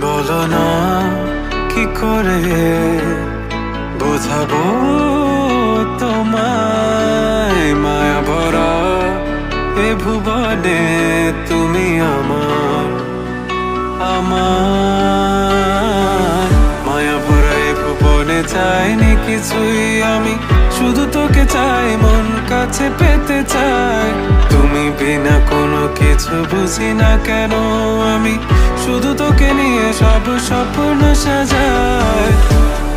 বলো না কি করে বোঝাবো তোমায়, মায়া ভরা এ ভুবনে তুমি আমার আমার মায়া ভরা এ ভুবনে চাইনি কিছুই আমি, শুধু তোকে চাই, মন কাছে পেতে চাই। তুমি বিনা কোনো কিছু বুঝি না কেন আমি, শুধু তোকে নিয়ে সব স্বপ্ন সাজাই।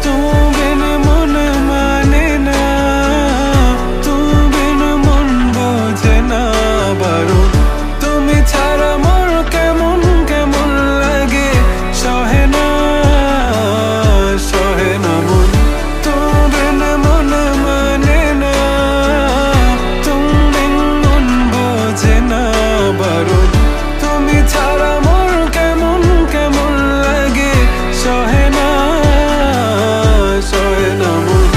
তুমি বিনা মন মানে না, তুমি বিনা মন বোঝে না বারণ। তুমি ছাড়া মোর কেমন কেমন লাগে, সহে না সহে না মন। তুমি বিনা মন মানে না, তুমি বিনা মন বোঝে না বারণ। তুমি ছাড়া মোর কেমন কেমন লাগে, সহে না সহে না মন।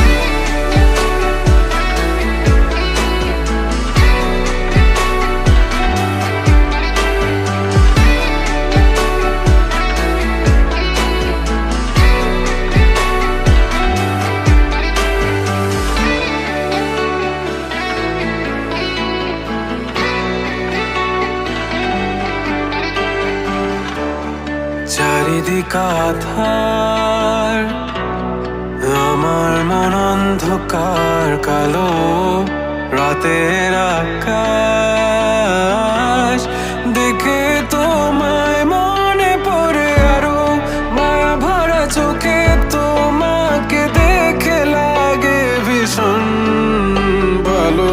চারিদিক আধার, আমার মন অন্ধকার কালো, রাতের আকাশ দেখে তোমায় মনে পড়ে আরো, মায়া ভরা চোখে তোমাকে দেখে লাগে ভীষণ ভালো।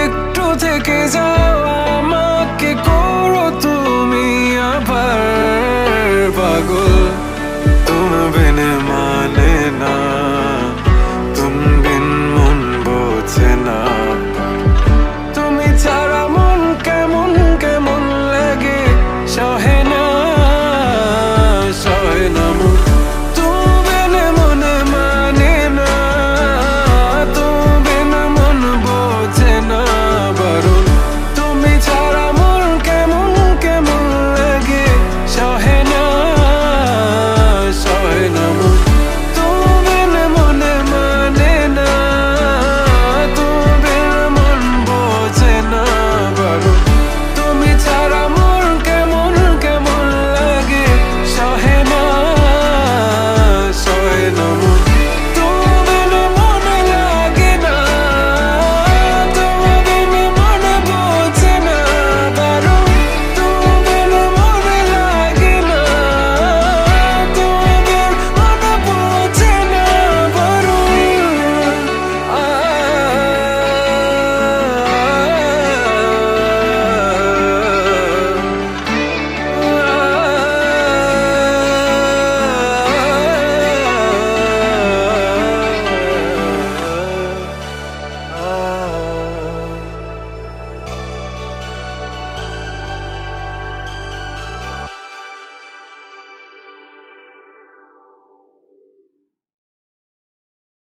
একটু থেকে যাও, আমাকে করো তুমি আবার পাগল। তুমি বিন মানে না, তুমি বিন মন বোঝে না। তুমি ছাড়া মন কেমন কেমন লাগে, সহে না সহে না মন।